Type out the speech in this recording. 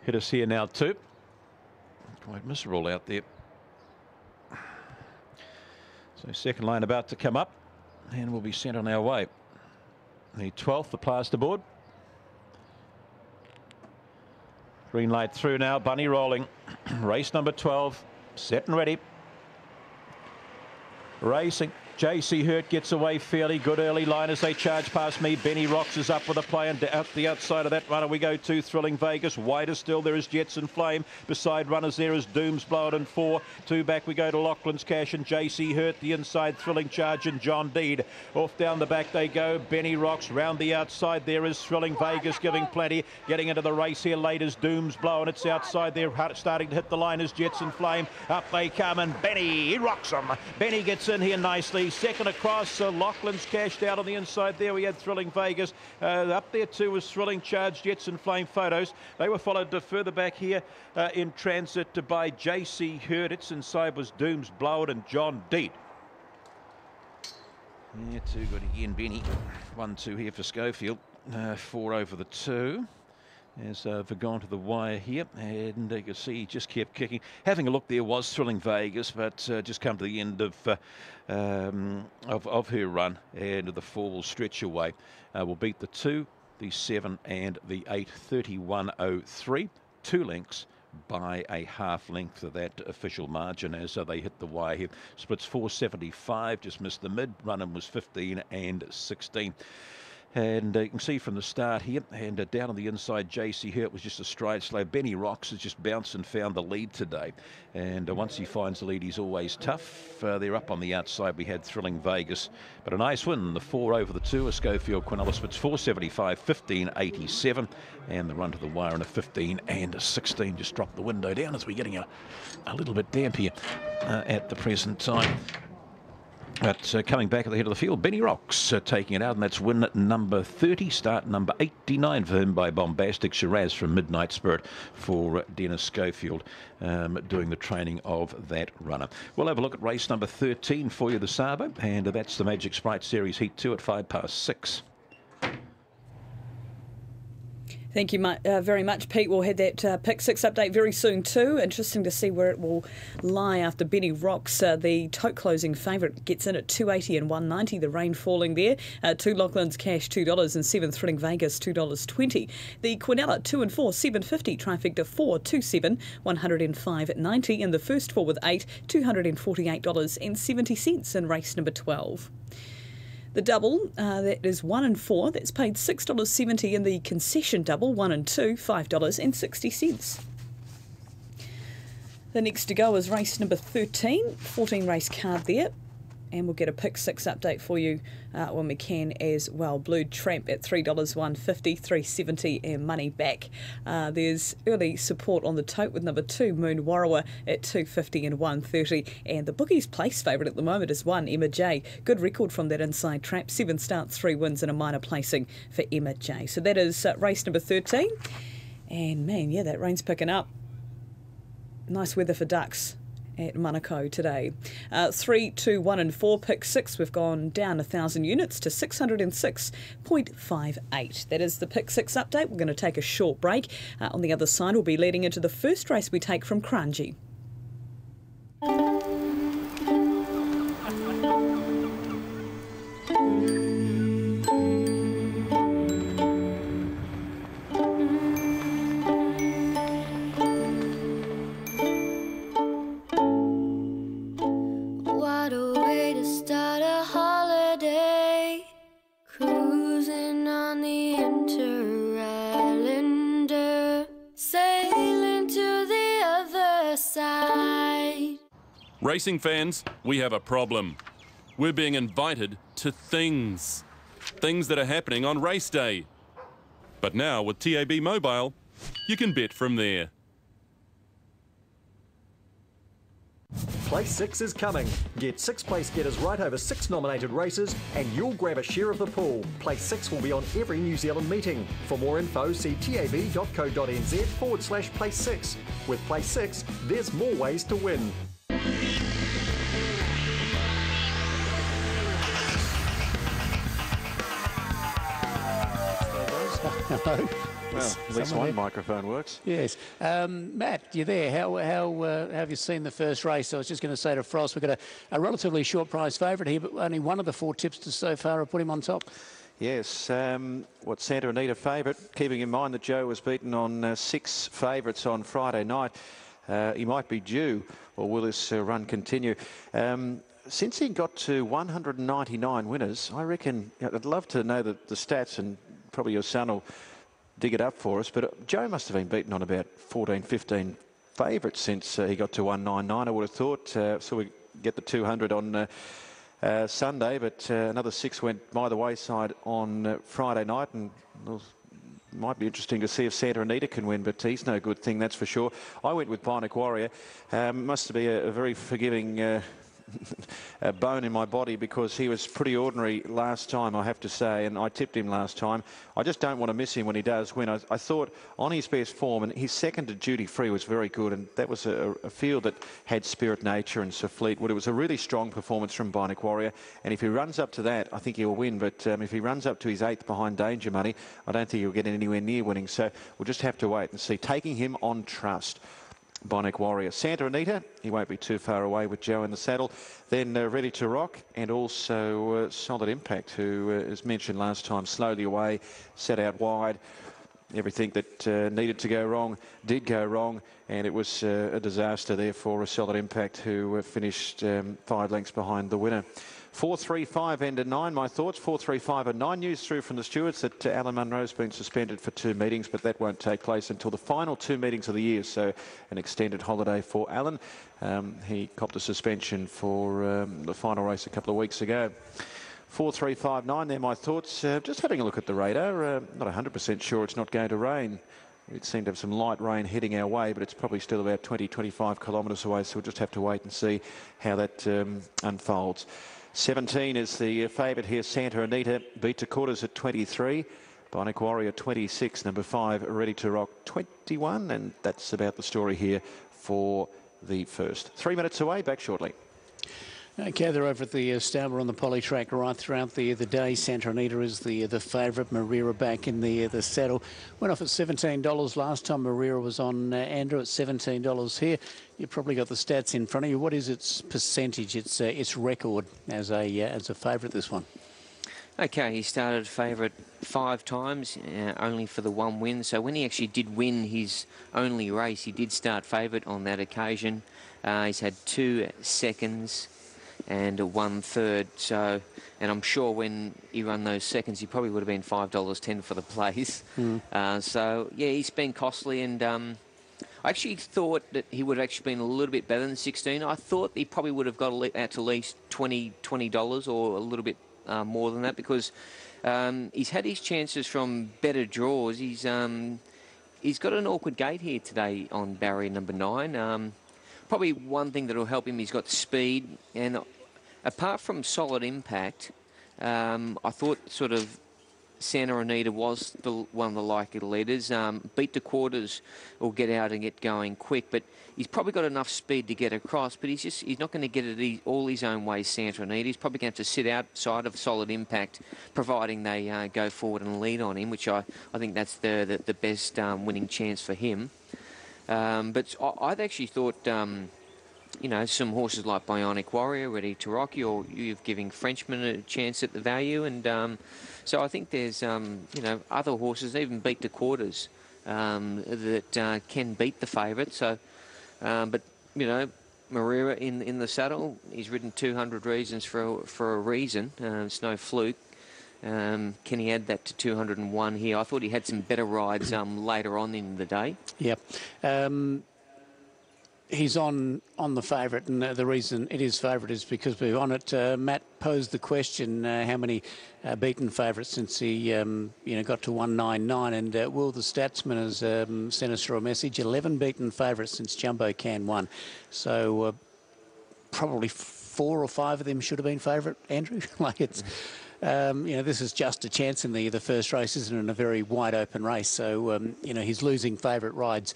hit us here now too. Quite miserable out there. So second line about to come up and we'll be sent on our way. The 12th, the plasterboard. Green light through now, Bunny rolling. Race number 12, set and ready. Racing. JC Hurt gets away fairly good early line as they charge past me. Benny Rocks is up with a play, and out the outside of that runner we go to Thrilling Vegas. Wider still there is Jetson Flame. Beside runners there is Dooms Blow and 4. 2 back we go to Lachlan's Cash and JC Hurt. The inside Thrilling Charge and John Deed. Off down the back they go. Benny Rocks round the outside there is Thrilling Vegas giving plenty. Getting into the race here late is Dooms Blow, and it's outside there starting to hit the line is Jetson Flame. Up they come and Benny, he rocks them. Benny gets in here nicely. Second across, Lachlan's cashed out on the inside there. We had Thrilling Vegas. Up there too was Thrilling Charge, Jetson Flame Photos. They were followed further back here in transit by JC Hurt. Its inside was Dooms Blow and John Deed. Yeah, too good again, Benny. 1-2 here for Schofield. 4 over the 2. As they've gone to the wire here, and you can see he just kept kicking. Having a look, there was Thrilling Vegas, but just come to the end of her run, and the 4 will stretch away. Will beat the 2, the 7, and the 8. 31.03, 2 lengths by a half length of that official margin as they hit the wire here. Splits 4.75, just missed the mid. Running was 15 and 16. And you can see from the start here, and down on the inside, JC Hurt was just a stride slow. Benny Rocks has just bounced and found the lead today. And once he finds the lead, he's always tough. They're up on the outside. We had Thrilling Vegas. But a nice win, the 4 over the 2 of Schofield Quinella. Splits 4.75, 15.87. And the run to the wire in a 15 and 16. Just dropped the window down as we're getting a little bit damp here at the present time. But coming back at the head of the field, Benny Rocks taking it out, and that's win number 30, start number 89 for him by Bombastic Shiraz from Midnight Spirit for Dennis Schofield doing the training of that runner. We'll have a look at race number 13 for you this Arvo, and that's the Magic Sprite Series Heat 2 at 6:05. Thank you very much, Pete. We'll have that Pick 6 update very soon too. Interesting to see where it will lie after Benny Rocks. The tote closing favourite gets in at 280 and 190. The rain falling there. 2 Lachlan's Cash, $2, and 7 Thrilling Vegas, $2.20. The Quinella 2 and 4, $7.50. Trifecta 4, 2-7, $105.90. And the first 4 with 8, $248.70 in race number 12. The double, that is 1 and 4, that's paid $6.70 in the concession double, 1 and 2, $5.60. The next to go is race number 13, 14 race card there. And we'll get a Pick 6 update for you when we can as well. Blue Tramp at $3, $1.50, $3.70 and money back. There's early support on the tote with number 2, Moon Warrawa at $2.50 and $1.30. And the bookies' place favourite at the moment is 1, Emma J. Good record from that inside trap. 7 starts, 3 wins and a minor placing for Emma J. So that is race number 13. And man, yeah, that rain's picking up. Nice weather for ducks at Manukau today. 3, 2, 1 and 4 Pick 6. We've gone down 1,000 units to 606.58. That is the Pick 6 update. We're going to take a short break. On the other side, we'll be leading into the first race we take from Kranji. Racing fans, we have a problem. We're being invited to things that are happening on race day. But now with TAB Mobile, you can bet from there. Place 6 is coming. Get 6 place getters right over 6 nominated races and you'll grab a share of the pool. Place 6 will be on every New Zealand meeting. For more info, see tab.co.nz/place 6. With Place 6, there's more ways to win. Hello. Yes. Well, at least one microphone works. Yes. Matt, you there? How have you seen the first race? I was just going to say to Frost, we've got a relatively short price favourite here, but only one of the 4 tipsters so far have put him on top. Yes, Santa Anita favourite, keeping in mind that Joe was beaten on 6 favourites on Friday night. He might be due, or will this run continue? Since he got to 199 winners, I reckon, I'd love to know the stats, and probably your son will dig it up for us, but Joe must have been beaten on about 14, 15 favourites since he got to 199, I would have thought. So we get the 200 on Sunday, but another 6 went by the wayside on Friday night, and might be interesting to see if Santa Anita can win, but he's no good thing, that's for sure. I went with Bionic Warrior. Must be a very forgiving a bone in my body, because he was pretty ordinary last time, I have to say, and I tipped him last time. I just don't want to miss him when he does win. I thought on his best form, and his second to Duty Free was very good, and that was a field that had Spirit Nature and Sir Fleetwood. It was a really strong performance from Bionic Warrior, and if he runs up to that, I think he'll win, but if he runs up to his 8th behind Danger Money, I don't think he'll get anywhere near winning, so we'll just have to wait and see. Taking him on trust. Bionic Warrior. Santa Anita, he won't be too far away with Joe in the saddle. Then Ready to Rock, and also Solid Impact, who, as mentioned last time, slowly away, set out wide. Everything that needed to go wrong did go wrong, and it was a disaster there for a Solid Impact, who finished 5 lengths behind the winner. 4-3-5 and a 9, my thoughts. 4-3-5 and 9. News through from the stewards that Alan Munro's been suspended for 2 meetings, but that won't take place until the final 2 meetings of the year, so an extended holiday for Alan. He copped a suspension for the final race a couple of weeks ago. 4-3-5-9, they're my thoughts. Just having a look at the radar, not 100% sure it's not going to rain. It seemed to have some light rain heading our way, but it's probably still about 20-25 kilometres away, so we'll just have to wait and see how that unfolds. 17 is the favourite here, Santa Anita. Beat to quarters at 23. Bionic Warrior 26. Number 5, Ready to Rock 21. And that's about the story here for the first. 3 minutes away, back shortly. Okay, they're over at the stable on the poly track right throughout the day. Santa Anita is the favourite. Marira back in the saddle. Went off at $17 last time. Marira was on Andrew at $17 here. You've probably got the stats in front of you. What is its percentage? Its record as a favourite, this one? Okay, he started favourite 5 times, only for the 1 win. So when he actually did win his only race, he did start favourite on that occasion. He's had 2 seconds and 1/3. So, and I'm sure when he run those seconds, he probably would have been $5.10 for the place. So yeah, he's been costly, and I actually thought that he would have actually been a little bit better than 16. I thought he probably would have got out to at least $20 or a little bit more than that, because he's had his chances from better draws. He's got an awkward gate here today on barrier number 9. Probably one thing that will help him, he's got speed, and apart from Solid Impact, I thought sort of Santa Anita was one of the likely leaders. Beat to quarters will get out and get going quick, but he's probably got enough speed to get across, but he's not going to get it all his own way, Santa Anita. He's probably going to have to sit outside of Solid Impact, providing they go forward and lead on him, which I think that's the best winning chance for him. But I'd actually thought, you know, some horses like Bionic Warrior, Ready to Rock, you're giving Frenchman a chance at the value, and so I think there's, you know, other horses, even Beat to quarters, that can beat the favourite. So, but you know, Marira in the saddle, he's ridden 200 reasons for a reason. It's no fluke. Can he add that to 201 here? I thought he had some better rides later on in the day. Yep. He's on the favourite, and the reason it is favourite is because we're on it. Matt posed the question, how many beaten favourites since he you know, got to 199, and Will the Statsman has sent us through a message, 11 beaten favourites since Jumbo Can won. So probably 4 or 5 of them should have been favourite, Andrew. Like it's... you know, this is just a chance in the first race, isn't it, in a very wide open race. So, you know, his losing favourite rides,